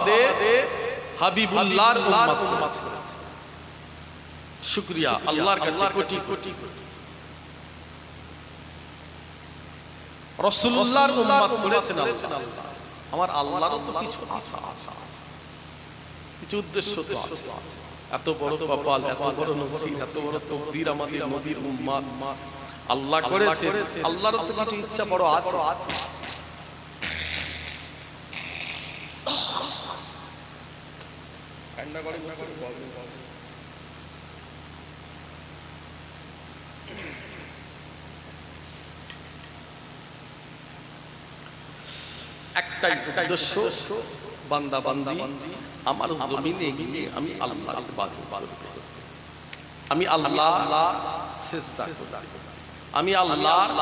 আমাদের হাবিবুল্লাহর উম্মত করেছে। শুকরিয়া আল্লাহর কাছে কোটি কোটি। রাসূলুল্লাহর উম্মত করেছেন আল্লাহ। আমার আল্লাহরও তো কিছু আশা আছে, কিছু উদ্দেশ্য তো আছে। এত বড় কপাল, এত বড় নসিব, এত বড় তকদির আমাদের নবীর উম্মত আল্লাহ করেছে। আল্লাহর তো কিছু ইচ্ছা বড় আছে। একটাই উদ্দেশ্য, বান্দা বান্দি আমার জমিনে গিয়ে আমি আল্লাহর ইবাদত করব, আমি আল্লাহ সিজদা করব, আমি আল্লাহর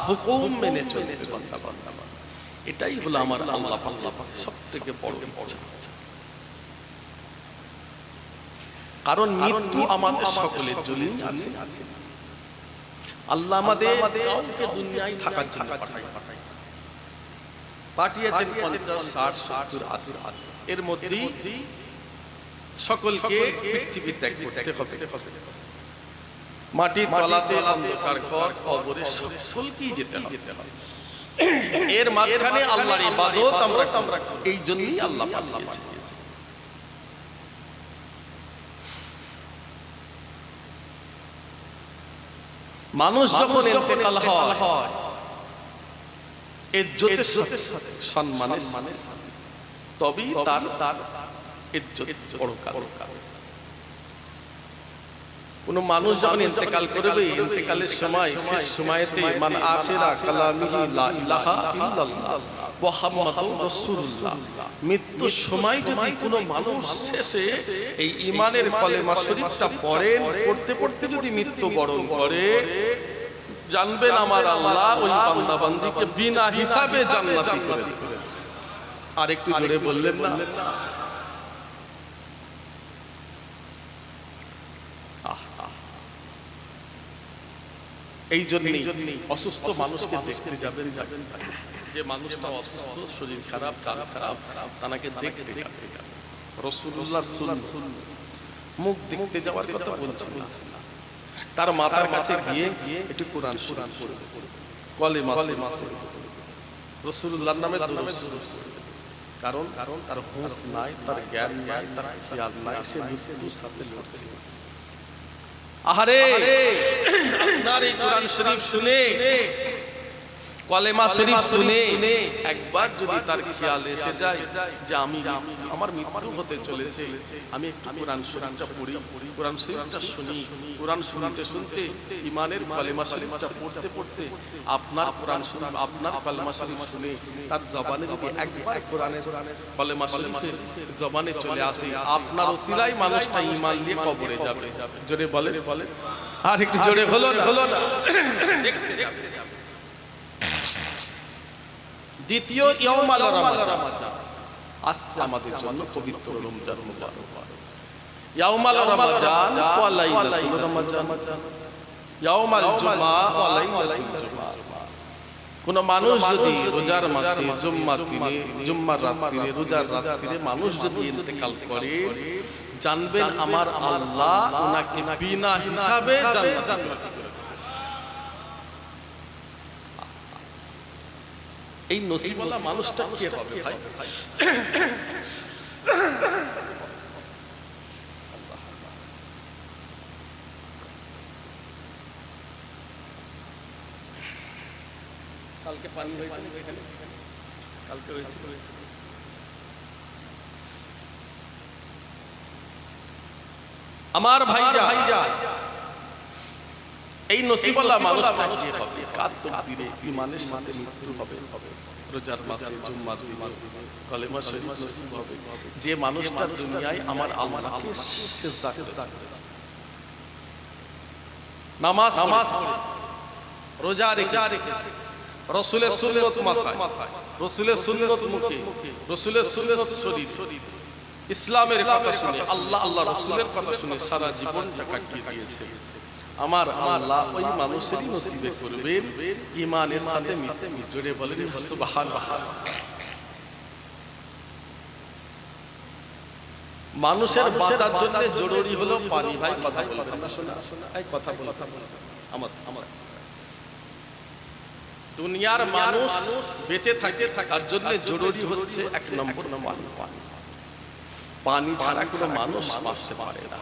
হুকুম মেনে চলব। বান্দা বান্দা এটাই হলো আমার আল্লাহ পাক সবথেকে বড় ইচ্ছা। কারণ মৃত্যু আমাদের সকলের জন্যই আছে। আল্লাহ আমাদের কাউকে দুনিয়ায় থাকার জন্য পাঠিয়েছেন 50, 60, 70, 80। এর মধ্যেই সকলকে পৃথিবী ত্যাগ করতে হবে। মাটির তলাতে অন্ধকার ঘর কবরে সকলকেই যেতে হবে। এর মাঝখানে আল্লাহর ইবাদত আমরা এই জন্যই আল্লাহ পাঠিয়েছেন। মানুষ যখন ইন্তেকাল হয় ইজ্জতের সাথে সম্মানের সাথে, তবেই তার ইজ্জত বড় কারণ। কোন মানুষ যখন ইন্তেকাল করবে, ইন্তেকালের সময় শেষ সময়তে মান আখিরা কালামিহি লা ইলাহা ইল্লাল্লাহ মুহাম্মাদুর রাসূলুল্লাহ, মৃত্যুর সময় যদি কোনো মানুষ শেষে এই ঈমানের কলেমা শরীফটা পড়তে পড়তে যদি মৃত্যুবরণ করে, জানবেন আমার আল্লাহ ওই বান্দা বান্দিকে বিনা হিসাবে জান্নাতি করে দিবেন। আর একটু জোরে বললেন না? এই জন্যই অসুস্থ মানুষকে দেখতে যাবেন, যে মানুষটা অসুস্থ, শরীর খারাপ, চাল খারাপ, তাকে দেখতে যাবেন। রাসূলুল্লাহ সুন্নাহ, মুখ দেখতে যাওয়ার কথা বলছি না, তার মাথার কাছে গিয়ে একটু কোরআন শরীফ পড়বে, কলেমা রাসূলুল্লাহর নামে দরুদ পড়বে। কারণ তার হুঁশ নাই, তার জ্ঞান নাই, তার খেয়াল নাই, সে মৃত্যুর সাথে লড়ছে। আহারে, আপনার এই কোরআন শরীফ শুনে, কলেমা শরীফ শুনে একবার যদি তার খেয়াল এসে যায় যে আমার মৃত্যু হতে চলেছে, আমি একটু কোরআন শরীফটা পড়ি, কোরআন শরীফটা শুনি, কোরআন শুনতে শুনতে ঈমানের কলেমা শরীফটা পড়তে পড়তে আপনার কোরআন শরীফ, আপনার কলেমা শরীফ শুনে তার জবানে যদি একবার কোরআনের কলেমা শরীফের জবানে চলে আসে, আপনার ওসিলায় মানুষটা ঈমান নিয়ে কবরে যাবে। জোরে বলে, আর একটু জোরে হলো না? দেখতে যাবে। দ্বিতীয় ইয়াউমাল রমাজান আসছে আমাদের জন্য, পবিত্র রমজান মুবারক। ইয়াউমাল রমাজান ওয়া লাইলাতুল রমাজান, ইয়াউমাল জুমআ ওয়া লাইলাতুল জুমআ। কোন মানুষ যদি রোজার মাসে জুম্মার রাত্রিরে, রোজার রাত্রিরে মানুষ যদি ইন্তেকাল করে, জানবেন আমার আল্লাহ ওনাকে বিনা হিসাবে জান্নাত দিবেন। এই নসিবওয়ালা মানুষটা কে হবে ভাই? কালকে পানি হয়েছে এখানে, কালকে হয়েছে। আমার ভাইজা, এই নসিবওয়ালা মানুষটা কি হবে? কার তকদিরে ঈমানের সাথে মৃত্যু হবে, রোজার মাসে জুম্মার দিনে কলেমা শরীফ নসিব হবে, যে মানুষটা দুনিয়ায় আমার আল্লাহকে সিজদা করেছে, নামাজ পড়েছে, রোজা রেখেছে, রাসূলের সুন্নাত মাথায়, রাসূলের সুন্নাত মুখে, রাসূলের সুন্নাত শরীর, ইসলামের কথা শুনে, আল্লাহ রাসূলের কথা শুনে সারা জীবনটা কাটিয়ে দিয়েছে। আমার আল্লাহ ওই মানুষেরই নসিবে করবেন ঈমানের সাথে মৃত্যু। জোরে বলেন সুবহানাল্লাহ। মানুষের বাঁচার জন্য জরুরি হলো পানি। ভাই কথা বলবেন না, শোনা এই কথা বলবেন। আমার দুনিয়ার মানুষ বেঁচে থাকে তার জন্য জরুরি হচ্ছে এক নম্বর পানি। পানি ছাড়া কোনো মানুষ বাঁচতে পারে না।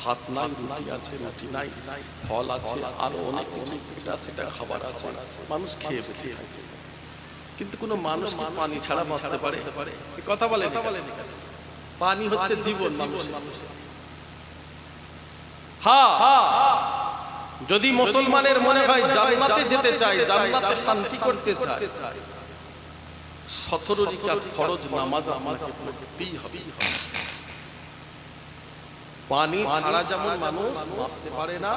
ভাত নাই, রুটি আছে, রুটি নাই, ফল আছে, আরো অনেক কিছু এটা সেটা খাবার আছে, মানুষ খেয়ে বেঁচে থাকে। কিন্তু কোনো মানুষ পানি ছাড়া বাঁচতে পারে? কথা বলে পানি হচ্ছে জীবন মানুষের। হ্যাঁ, যদি মুসলমানের মনে হয় জান্নাতে যেতে চায়, জান্নাতে শান্তি করতে চায়, 17 রাকাত ফরজ নামাজ আমাকে পড়তেই হবে। পানি ছাড়া যেমন মানুষ বাঁচতে পারে না,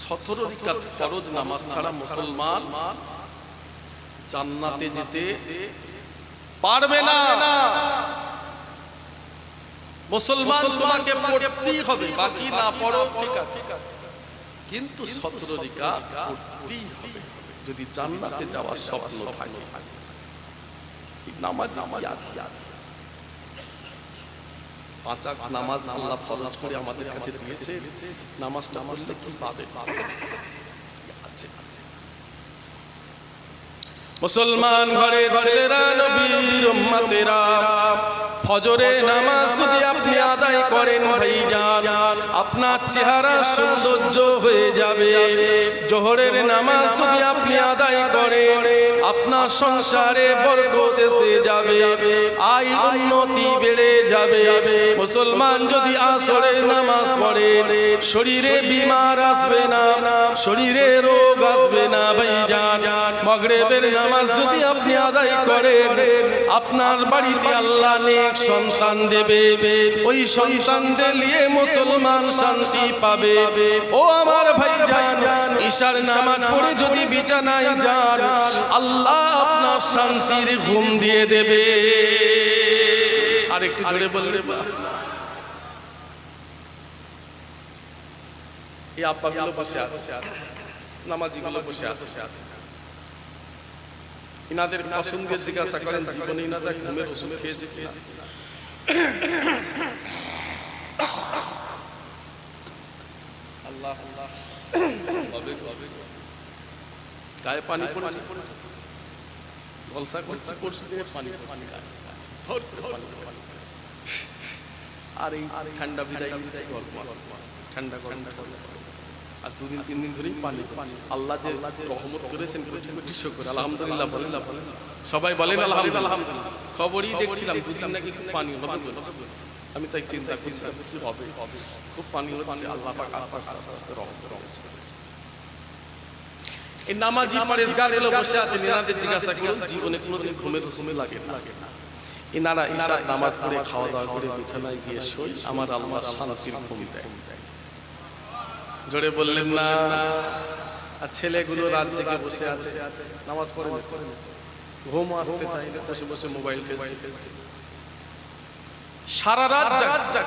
17 রাকাত ফরজ নামাজ ছাড়া মুসলমান জান্নাতে যেতে পারবে না। মুসলমান তোমাকে পড়তেই হবে, বাকি না পড়ো ঠিক আছে, কিন্তু 17 রাকাত পড়তেই হবে যদি জান্নাতে যাওয়ার স্বপ্ন থাকে। নামাজ আছে, 5 ওয়াক্ত নামাজ আল্লাহ ফরজ করে আমাদের কাছে দিয়েছে। নামাজটা পড়লে কি পাবে? মুসলমান ঘরের ছেলেরা, নবীর উম্মতেরা, ফজরের নামাজ যদি আপনি আদায় করেন ভাইজান, আপনার চেহারা সৌন্দর্য হয়ে যাবে। জোহরের নামাজ যদি আপনি আদায় করেন, আপনার সংসারে বরকত এসে যাবে, আয় উন্নতি বেড়ে যাবে। মুসলমান যদি আসরের নামাজ পড়েন, শরীরে বিমার আসবে না, শরীরে রোগ আসবে না ভাইজান। মাগরিবের নামাজ যদি আপনি আদায় করেন, আপনার বাড়িতে আল্লাহ নেক সন্তান দেবে, ওই সন্তানদের নিয়ে মুসলমান শান্তি পাবে। ও আমার ভাইজান, ঈশার নামাজ পড়ে যদি বিছানায় যান, আল্লাহ আপনার শান্তির ঘুম দিয়ে দেবে। আর একটু জোরে বললে, এই আব্বাগুলো বসে আছে, নামাজিগুলো বসে আছে, ইনাদের পছন্দের জিজ্ঞাসা করেন জীবনে ইনারা ঘুমের ওষুধ খেয়েছে কিনা। আল্লাহ আল্লাহ, গায়ে পানি পড়েছে, গলসা করছে, পরশু দিনে পানি আর এই ঠান্ডা বিদায় গল্প ঠান্ডা ঠান্ডা আর 2 দিন 3 দিন ধরেই পানি। আল্লাহ যে রহমত করেছেন করে, আলহামদুলিল্লাহ বলেন, সবাই বলেন আলহামদুলিল্লাহ। খবরই দেখছিলাম 2 দিন নাকি খুব পানি হবে, আমি তাই চিন্তা করছিলাম কি হবে, খুব পানি হচ্ছে। আল্লাহ পাক আস্তে আস্তে আস্তে আস্তে রহমত করেছে। এই নামাজি পরেশগারগুলো বসে আছেন, এনাদের জিজ্ঞাসা করুন জীবনে কোনোদিন ঘুমের ঘুমে লাগে না? এনারা ঈশার নামাজ পড়ে খাওয়া দাওয়া করে বিছানায় গিয়ে শোয়, আমার আল্লাহ শান্তির ঘুম দেয়। জোরে বললেন না? আর ছেলেগুলো রাত জেগে বসে আছে, নামাজ পড়ে ঘুম আসতে চাইলে বসে বসে মোবাইল খেলছে, সারা রাত জাগছে,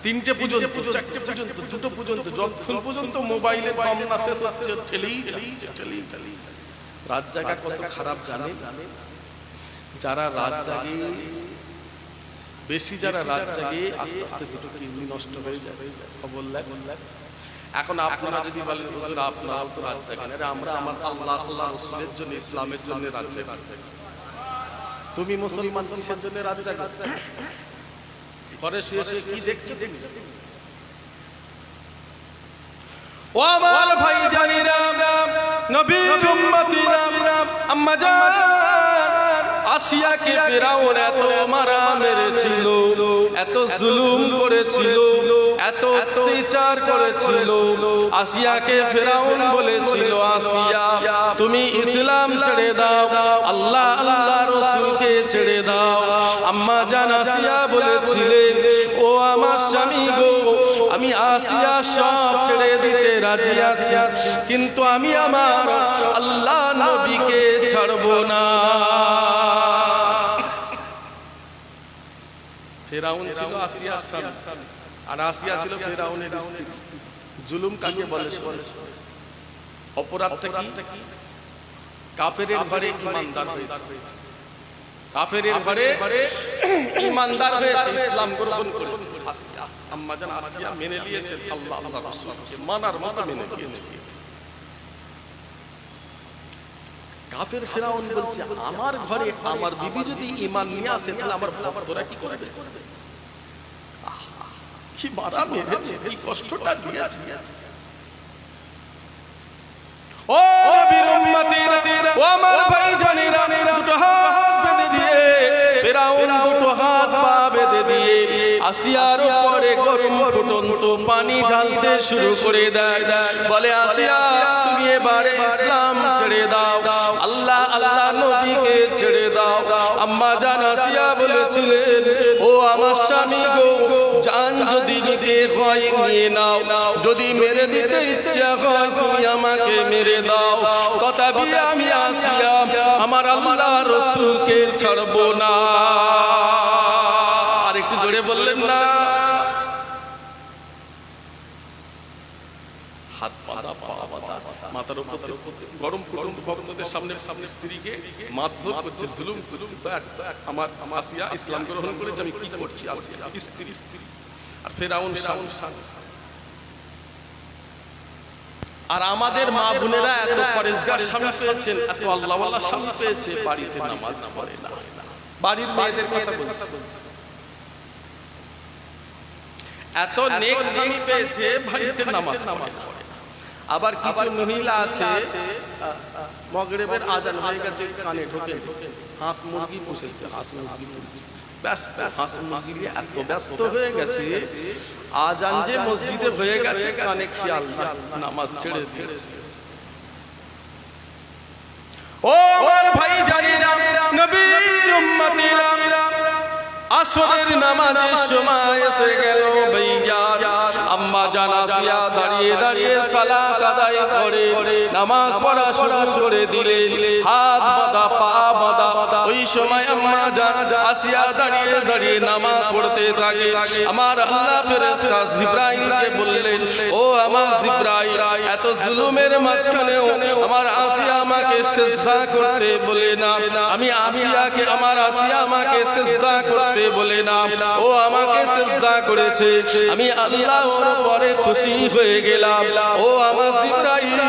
3টে পর্যন্ত, 4টে পর্যন্ত, 2টো পর্যন্ত, যতক্ষণ পর্যন্ত মোবাইলে দম না শেষ হচ্ছে ঠেলেই যাচ্ছে। রাত জাগা কত খারাপ জানে? যারা রাত জাগে বেশি, যারা রাত জাগে আস্তে আস্তে 2টো কিডনি নষ্ট হয়ে যাবে। খবর লাগ। এখন আপনারা যদি বলেন হুজুর আপনারাও তো রাত জাগেন, আরে আমরা আমার আল্লাহ আল্লাহ রাসূলের জন্য, ইসলামের জন্য রাত জাগি। তুমি মুসলমান কিসের জন্য রাত জাগো? ঘরে শুয়ে শুয়ে কি দেখছো তুমি? ও আমার ভাই জানিরা, নবীর উম্মতিরা, আম্মা জান আসিয়াকে ফিরাউন এত মারা মেরেছিল, এত জুলুম করেছিল, এত অত্যাচার করেছিল। আসিয়াকে ফিরাউন বলেছিল, আসিয়া তুমি ইসলাম ছেড়ে দাও, আল্লাহ আল্লাহ রাসূলকে ছেড়ে দাও। আম্মা জান আসিয়া বলেছিলেন, ও আমার স্বামী গো, আমি আসিয়া সব ছেড়ে দিতে রাজি আছি, কিন্তু আমি আমার আল্লাহ নবীকে ছাড়ব না। ফিরাউন ছিল আসিয়ার স্বামী, আর আসিয়া ছিল ফিরাউনের স্ত্রী। জুলুম কাকে বলে? অপরাধটা কি? কাফেরের ঘরে ইমানদার হয়েছে, কাফেরের ঘরে ঈমানদার হয়েছে, ইসলাম গ্রহণ করেছে। আসিয়া, আম্মা জান আসিয়া মেনে নিয়েছেন আল্লাহ আল্লাহ রাসূলকে, মানার মতো মেনে নিয়েছে। কাফের ফেরাউন বলছে, আমার ঘরে আমার বিবি যদি ঈমান নিয়ে আসে তাহলে আমার ভক্তরা কি করবে? কি মারা মেরেছে, কি কষ্টটা দিয়েছে। ও নবীর উম্মতিরা, ও আমার ভাইজানেরা, দুটো হাত বেঁধে দিয়ে ফেরাউন দুটো হাত পা বেঁধে দিয়ে আসিয়ার উপরে গরম ফুটন্ত পানি ঢালতে শুরু করে দেয়। বলে, আসিয়া তুমি এবারে ইসলাম ছেড়ে দাও, আল্লাহ আল্লাহ নবীকে ছেড়ে দাও। আম্মা জান আসিয়া বলেছিলেন, ও আমার স্বামী গো, জান যদি নিতে হয় নিয়ে নাও, যদি মেরে দিতে ইচ্ছা হয় তুমি আমাকে মেরে দাও, তথাপি আমি আসিয়া আমার আল্লাহ রাসূলকে ছাড়বো না। আর একটু জোরে বললেন না। হাত বাঁধা, পা বাঁধা, মাথার উপর গরম ফুটন্ত ভক্তদের সামনে সামনে স্ত্রীকে মারধর করছে, জুলুম করছে। আমার আসিয়া ইসলাম গ্রহণ করেছে, আমি কি করছি? আসিয়া স্ত্রী, আর ফেরাউন শান। আর আমাদের মা বোনেরা এত পরেজগার স্বামী পেয়েছেন, এত আল্লাহওয়ালা স্বামী পেয়েছে, বাড়িতে নামাজ পড়ে না। বাড়ির মেয়েদের কথা বলছি, এত নেক স্বামী পেয়েছে, বাড়িতে নামাজ পড়ে না। আবার কিছু মহিলা আছে, মাগরিবের আজান হয়ে গেছে, কানে ঢোকে হাঁস মুরগি পুষেছে, হাঁস মুরগি তুলছে, ব্যস্ত। হাঁস মুরগি নিয়ে এত ব্যস্ত হয়ে গেছে, আজান যে মসজিদে হয়ে গেছে কানে খেয়াল না, নামাজ ছেড়ে দিয়েছে। ও আমার ভাই জানেরা, নবীর উম্মতিরা, আসরের নামাজের সময় এসে গেল ভাইজান। আম্মা জান আসিয়া দাঁড়িয়ে দাঁড়িয়ে সালাত আদায় করে নামাজ পড়া শুরু করে দিলেন, হাত বাঁধা, পা বাঁধা। ওই সময় আম্মা জান আসিয়া দাঁড়িয়ে দাঁড়িয়ে নামাজ পড়তে থাকে। আমার আল্লাহ ফেরেশতা জিবরাইলকে বললেন, ও আমার জিবরাইল, এত জুলুমের মাঝখানেও আমার আসিয়া আমাকে সিজদা করতে বলে না, আমি আসিয়াকে, আমার আসিয়া আমাকে সিজদা করতে বলে না, ও আমাকে সিজদা করেছে, আমি আল্লাহ ওর পরে খুশি হয়ে গেলাম। ও আমার জিবরাইল,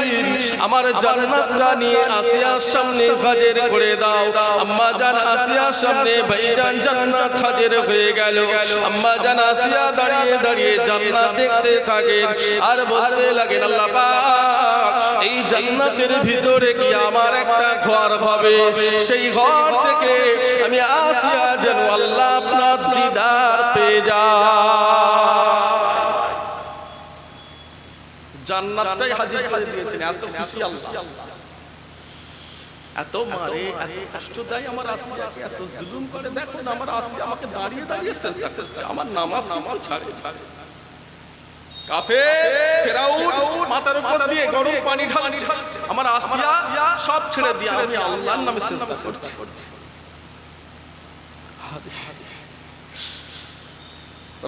আমার জান্নাতটা নিয়ে আসিয়ার সামনে হাজির করে দাও। আম্মা জান আসিয়ার সামনে ভাইজান জান্নাত হাজির হয়ে গেল। আম্মা জান আসিয়া দাঁড়িয়ে দাঁড়িয়ে জান্নাত দেখতে থাকেন আর বলতে লাগেন, আল্লাহ পাক, এই জান্নাতের ভিতরে কি আমার একটা ঘর হবে, সেই ঘর থেকে আমি আসিয়া যেন আল্লাহ আপনার দিদার পেয়ে যায়। জান্নাতটাই হাজির করে দিয়েছেন, এত খুশি আল্লাহ। এত মারে, এত কষ্ট দেয় আমার আসিয়াকে, এত জুলুম করে। দেখুন আমার আসিয়া আমাকে দাঁড়িয়ে দাঁড়িয়ে সিজদা করছে, আমার নামাজ কিন্তু ছাড়ে। কাফের ফেরাউন মাথার উপর দিয়ে গরম পানি ঢালছে, আমার আসিয়া সব ছেড়ে দিয়ে আমি আল্লাহর নামে সিজদা করছি।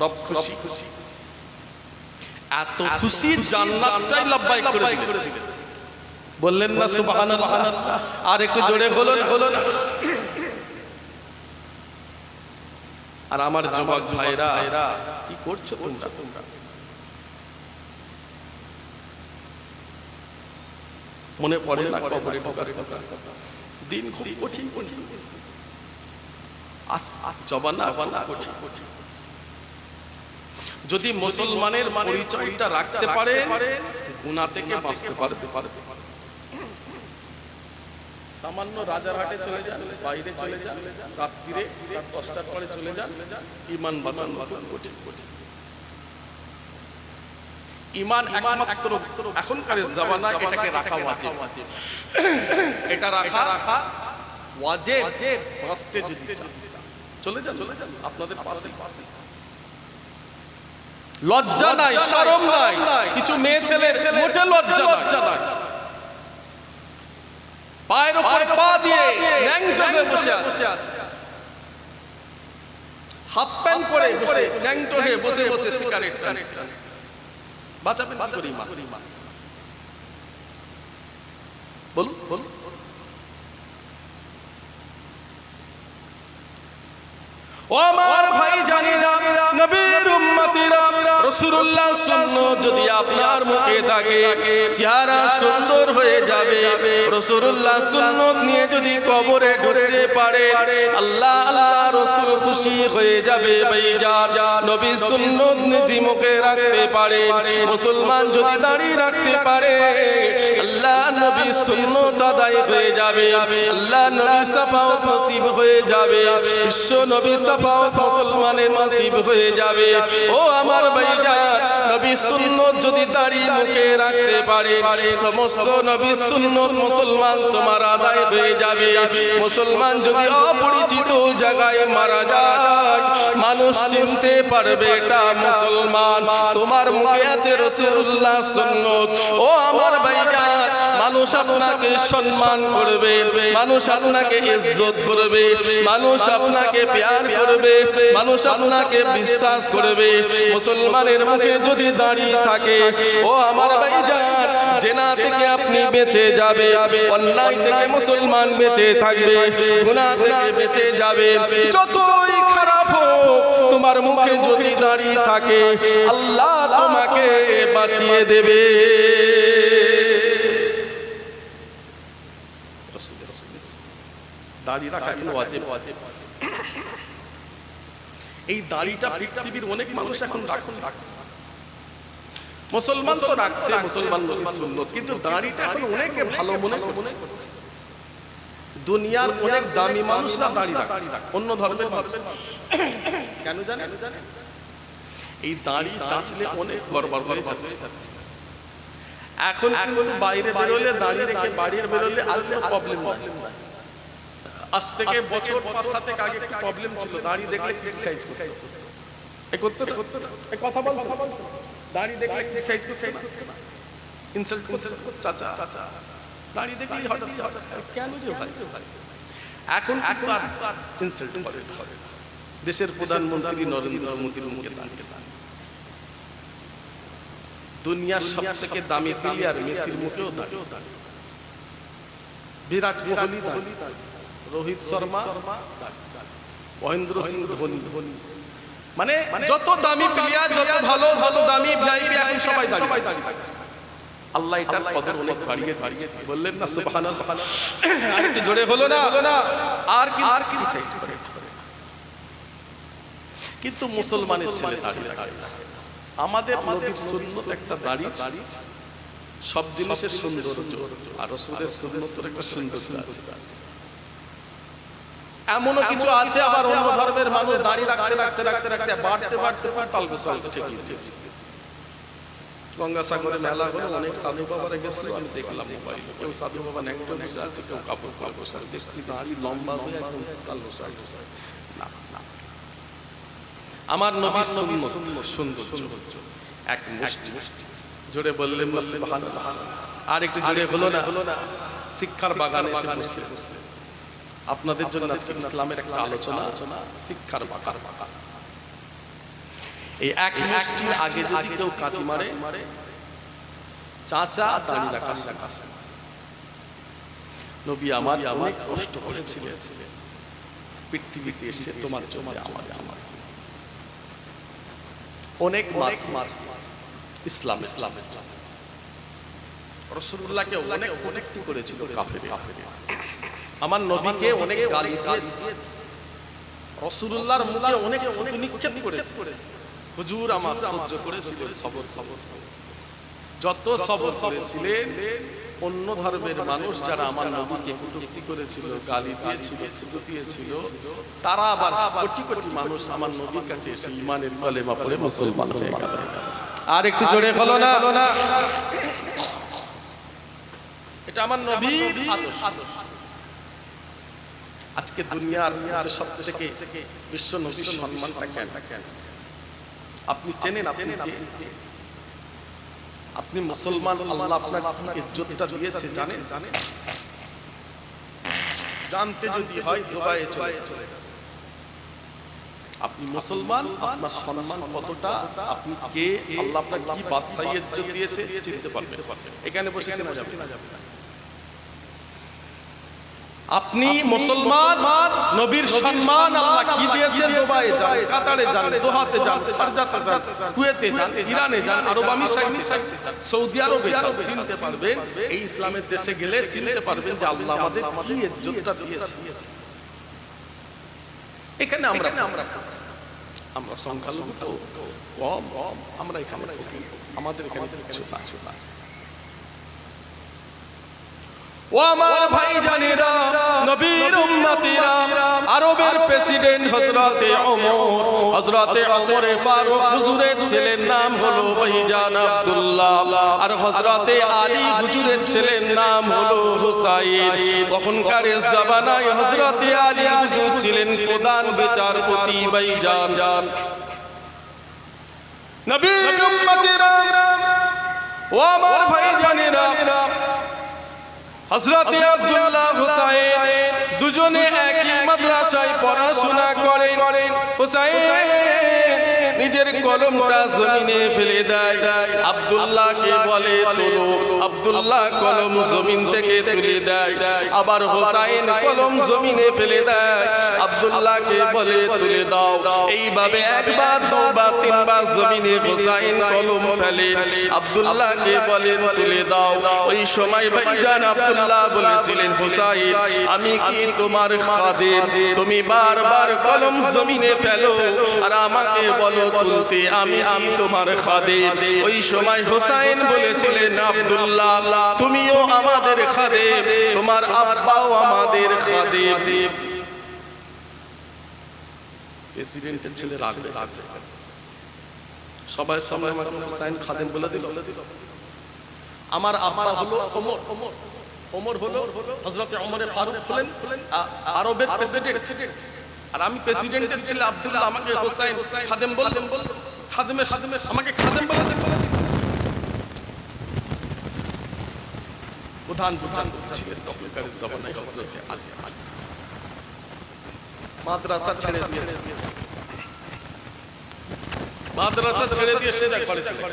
রব খুশি, এত খুশি, জান্নাতটাই লাব্বাইক করে দিলেন। বললেন না সুবহানাল্লাহ? আর একটু জোরে বলুন। আর আমার যুবক ভাইরা, কি করছো তোমরা? মনে পড়ে না কবরে ঢোকার কথা? দিন খুব কঠিন, জবানা কঠিন। যদি মুসলমানের পরিচয়টা রাখতে পারে, গুনাহ থেকে বাঁচতে পারে। সামান্য রাজারহাটে চলে যান, বাইরে চলে যান, রাত্রিরে 10টার পরে চলে যান, ঈমান বাঁচানো কঠিন। ঈমান একমাত্র এখনকার জামানায় এটাকে রাখা ওয়াজিব। এটা রাখা ওয়াজিব। বাঁচতে যদি চান চলে যান আপনাদের পাশে। লজ্জা নাই, শরম নাই, কিছু মেয়ে ছেলের মোটে লজ্জা নাই। পায়ের উপর পা দিয়ে ন্যাংটো হয়ে বসে আছে, হাফ প্যান্ট পরে বসে ন্যাংটো হয়ে বসে বসে সিগারেট টানছে। বাঁচাবেন কি করে ঈমান? বলুন। ও আমার ভাই জানেরা, নবীর উম্মতিরা, রাসূলুল্লাহ সুন্নাত যদি আপনার মুখে থাকে চেহারা সুন্দর হয়ে যাবে। রাসূলুল্লাহ সুন্নাত নিয়ে যদি কবরে ঢুকতে পারে আল্লাহ আল্লাহ রাসূল খুশি হয়ে যাবে। ভাইজান, নবীর সুন্নাত যদি মুখে রাখতে পারে, মুসলমান যদি দাড়ি রাখতে পারে আল্লাহ নবীর সুন্নাত আদায় হয়ে যাবে। আল্লাহ নবী শাফাআত নসিব হয়ে যাবে। বিশ্ব নবী শাফাআত মুসলমানের নসিব হয়ে যাবে। ও আমার ভাইজান, নবীর সুন্নাত যদি দাড়ি মুখে রাখতে পারে সমস্ত নবীর সুন্নাত মুসলমান তোমার আদায় হয়ে যাবে। মুসলমান যদি অপরিচিত জায়গায় মারা যায় মানুষ চিনতে পারবে এটা মুসলমান। তোমার মুখে আছে রাসূলুল্লাহ সুন্নাত। ও আমার ভাইজান, মানুষ আপনাকে সম্মান করবে, মানুষ আপনাকে ইজ্জত করবে, মানুষ আপনাকে প্যার করবে, মানুষ আপনাকে বিশ্বাস করবে। মুসলমানের মুখে যদি দাড়ি থাকে ও আমার ভাইজান, জেনা থেকে আপনি বেঁচে যাবে, অন্যায় থেকে মুসলমান বেঁচে থাকবে, গুনাহ থেকে বেঁচে যাবে। যতই খারাপ হোক তোমার মুখে যদি দাড়ি থাকে আল্লাহ তোমাকে বাঁচিয়ে দেবে। দাড়ি রাখা এখন ওয়াজিব। এই দাড়িটা পৃথিবীর অনেক মানুষ এখন রাখছে। মুসলমান তো রাখছে, মুসলমান নবীর সুন্নাত, কিন্তু দাড়িটা এখন অনেকে ভালো মনে করছে। দুনিয়ার অনেক দামি মানুষরা দাড়ি রাখছে, অন্য ধর্মের মানুষ। কেন জানেন? এই দাড়ি চাচলে অনেক বরবার হয়ে যাচ্ছে। এখন কিন্তু বাইরে বেরোলে দাড়ি রেখে বাইরে বেরোলে আর কোনো প্রবলেম নাই। আজ থেকে বছর ৫-৭ আগে একটা প্রবলেম ছিল, দাড়ি দেখলে ক্রিটিসাইজ করতে। এই করতে এই কথা বলছো, দাড়ি দেখলে ক্রিটিসাইজ করতে, ইনসাল্ট করতে, চাচা দাড়ি দেখলেই হঠাৎ কেন রে ভাই। এখন কিন্তু আর ইনসাল্ট করে না। দেশের প্রধানমন্ত্রী নরেন্দ্র মোদীর মুখে দাঁড়িয়ে দুনিয়ার সবথেকে দামি প্লেয়ার মেসির মুখেও দাঁড়িয়ে, বিরাট কোহলি দাঁড়িয়ে, রোহিত শর্মা, মহেন্দ্র সিং ধোনি, মানে যত দামি প্লেয়ার, যত ভালো, যত দামি ভিআইপি এখন সবাই দাঁড়িয়ে। আল্লাহ এটার কদর অনেক বাড়িয়ে দিয়েছে। বললেন না সুবহানাল্লাহ? আর একটু জোরে হলো না? আর কি সাইজ করে। কিন্তু মুসলমানের ছেলে দাঁড়িয়ে না। আমাদের নবীর সুন্নাত একটা দাড়ি, সব জিনিসের সৌন্দর্য, আর রাসূলের সুন্নাতের একটা সৌন্দর্য আছে। এমনও কিছু আছে আবার অন্য ধর্মের মানুষ দাড়ি রাখতে রাখতে রাখতে রাখতে বাড়তে তালবে সালতে ঠেকিয়ে দিয়েছে। গঙ্গাসাগরে মেলা হলো, অনেক সাধু বাবারা গেছিল, আমি দেখলাম মোবাইলে। কেউ সাধু বাবা ন্যাংটো বসে আছে, কেউ কাপড় পরে বসে আছে। দেখছি দাড়ি লম্বা হয়ে একদম তালবে সালতে। না না, আমার নবীর সুন্নাত সৌন্দর্য এক মুষ্টি। জোরে বললেন না সুবহানাল্লাহ? আর একটু জোরে হলো না? শিক্ষার বাগানে এসে বসলে আপনাদের জন্য আজকে ইসলামের একটা আলোচনা, শিক্ষার বাগান। এই এক মুষ্টির আগে যদি কেউ কাঁচি মারে, চাচা দাঁড়িয়ে রাখা। নবী আমার অনেক কষ্ট করেছিলেন পৃথিবীতে এসে তোমার জন্য, আমার অনেক মাছ ইসলামের রাসূলুল্লাহকে অনেক কটূক্তি করেছিল কাফেরে। আমার নবীকে অনেক গালি দিয়েছে, রাসূলুল্লাহর মুখে অনেক থুতু নিক্ষেপ করেছে। হুজুর আমার সহ্য করেছিলেন, সবর। যত সবর করেছিলেন, অন্য ধর্মের মানুষ যারা আমার নবীকে কটূক্তি করেছিল, গালি দিয়েছিল, থুতু দিয়েছিল, তারা আবার কোটি কোটি মানুষ আমার নবীর কাছে এসে ঈমানের কালেমা পড়ে মুসলমান হয়ে গেল। আর একটু জোরে বলো না? এটা আমার নবীর আদর্শ। আজকে দুনিয়ার সবথেকে বিশ্ব নবীর সম্মানটা কেন? আপনি চেনেন? আপনি মুসলমান, আল্লাহ আপনাকে ইজ্জতটা দিয়েছে জানেন? জানতে যদি হয় দুবাইয়ে চলে। আপনি মুসলমান, আপনার সম্মান কতটা, আপনি কে, আল্লাহ আপনাকে কি বাদশাহী ইজ্জত দিয়েছে চিনতে পারবেন। এখানে বসে চেনা যাবে না। আপনি মুসলমান, নবীর সম্মান আল্লাহ কি দিয়েছেন? দুবাইয়ে যান, কাতারে যান, দোহাতে যান, শারজাতে যান, কুয়েতে যান, ইরানে যান, আরব আমিরাতে যান, সৌদি আরবে যান, চিনতে পারবেন এই ইসলামের দেশে গেলে চিনতে পারবেন যে আল্লাহ আমাদের কি ইজ্জতটা দিয়েছে। এখানে আমরা সংখ্যালঘু তো কম, আমরা এখানে আমাদের এখানে কিছু না। ও আমার ভাইজানেরা, নবীর উম্মতিরা, আরবের প্রেসিডেন্ট হযরতে ওমরে ফারুক হুজুরের ছেলের নাম হলো ভাইজান আব্দুল্লাহ, আর হযরতে আলী হুজুরের ছেলের নাম হলো হুসাইন। তখনকার জামানায় হযরতে আলী হুজুর ছিলেন প্রধান বিচারপতি। ভাইজান, নবীর উম্মতিরা, ও আমার ভাইজানেরা, হযরতে আব্দুল্লাহ হুসাইন দুজনে একই মাদ্রাসায় পড়াশোনা করেন। হুসাইন নিজের কলমটা জমিনে ফেলে দেয়, আব্দুল্লাহকে বলে তোলো। আব্দুল্লাহ কলম জমিন থেকে তুলে দেয়, আবার হুসাইন কলম জমিনে ফেলে দেয়, আব্দুল্লাহকে বলে তুলে দাও। এইভাবে একবার, দুবার, তিনবার জমিনে হুসাইন কলম ফেলে, আব্দুল্লাহকে বলেন তুলে দাও। ওই সময় ভাইজান আব্দুল্লাহ বলেছিলেন, হুসাইন আমি কি তোমার খাদেম? তুমি বারবার কলম জমিনে ফেলো আর আমাকে বলো তুলতে, আমি কি তোমার খাদেম? ওই সময় হুসাইন বলেছিলেন, আব্দুল্লাহ তুমিও আমাদের খাদেম, তোমার আব্বাও আমাদের খাদেম। প্রেসিডেন্টের ছেলে রাখবে, সবার সামনে আমাকে হুসাইন খাদেম বলে দিল। আমার আব্বা হলো ওমর হলো হযরতে ওমরে ফারুক হলেন আরবের প্রেসিডেন্ট, আর আমি প্রেসিডেন্টের ছেলে আব্দুল্লাহ, আমাকে হুসাইন খাদেম বললেন। খাদেমের আমাকে খাদেম বলে দিল। প্রধান বিচারপতি ছিলেন তখনকার জামানায় হযরতে আলী। মাদ্রাসা ছেড়ে দিয়েছে, মাদ্রাসা ছেড়ে দিয়ে সোজা ঘরে চলে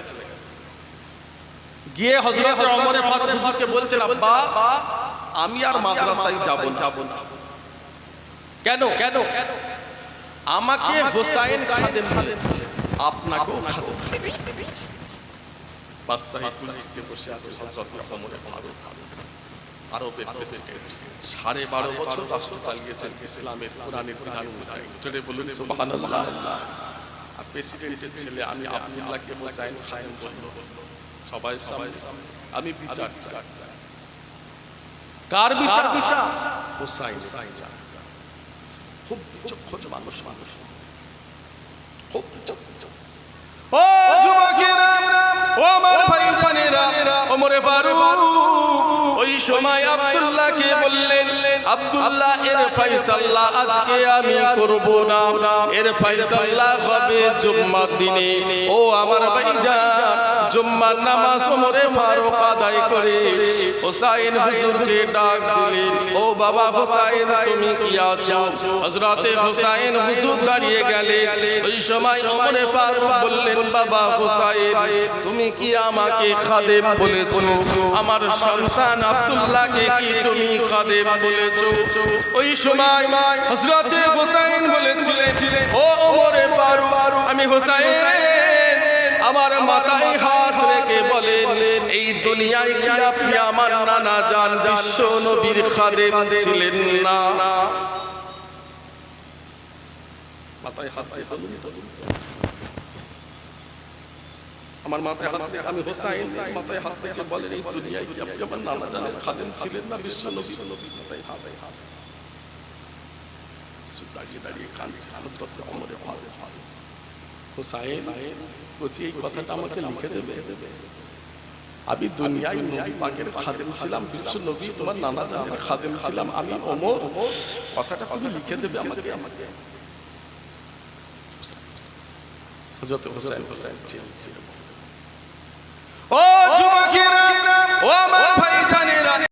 গিয়ে হযরতে ওমরে ফারুক হুজুরকে বলছেন, আব্বা আমি আর মাদ্রাসায় যাব না। কেন? আমাকে হুসাইন খাদেম বলেছে, আপনাকেও খাদেম। বাদশাহী কুরসিতে বসে আছে হযরতে ওমরে ফারুক, আরবের প্রেসিডেন্ট, 12.5 বছর রাষ্ট্র চালিয়েছেন ইসলামের কোরআনের বিধান অনুযায়ী। জোরে বলুন সুবহানাল্লাহ। আর প্রেসিডেন্টের ছেলে আমি আব্দুল্লাহকে হুসাইন খাদেম বলল সবাই সামনে। আমি বিচার চাই। কার বিচার? হুসাইন। খুব বিচক্ষণ মানুষ, খুব বিচক্ষণ। ও যুবকেরা, ও আমার ভাইজানেরা, ওমরে ফারুক ওই সময় আব্দুল্লাহকে বললেন, আব্দুল্লাহ এর ফয়সালা আজকে আমি করব না, এর ফয়সালা হবে জুম্মার দিনে। ও আমার ভাইজান, জুম্মার নামাজ ওমরে ফারুক আদায় করে হুসাইন হুজুরকে ডাক দিলেন, ও বাবা হুসাইন তুমি কি আছো? হযরতে হুসাইন হুজুর দাঁড়িয়ে গেলেন। ওই সময় ওমরে ফারুক বললেন, বাবা হুসাইন তুমি কি আমাকে খাদেম বলেছো? আমার সন্তান আব্দুল্লাহকে কি তুমি খাদেম বলেছো? ওই সময় হযরতে হুসাইন বলেছিলেন, ও ওমরে ফারুক আমি হুসাইন। আমার মাথায় হাত রেখে বলেন, এই দুনিয়ায় কি আপনি আমার নানা জান বিশ্ব নবীর খাদেম ছিলেন না? মাথায় হাত দিয়ে বলুন, আমার মাথায় হাত দিয়ে আমি হুসাইন মাথায় হাত রেখে বলেন, এই দুনিয়ায় কি আপনি আমার নানা জানের খাদেম ছিলেন না বিশ্ব নবীর? মাথায় হাত দাঁড়িয়ে দাঁড়িয়ে কাঁদছে হযরতে ওমরে ফারুক। হুসাইন বলছি এই কথাটা আমাকে লিখে দেবে? আমি দুনিয়ায় নবী পাকের খাদেম ছিলাম, বিশ্ব নবী তোমার নানা জানের খাদেম ছিলাম, আমি ওমর, কথাটা তুমি লিখে দেবে আমাকে? হযরত হুসাইন ও যুবকেরা, ও আমার ভাই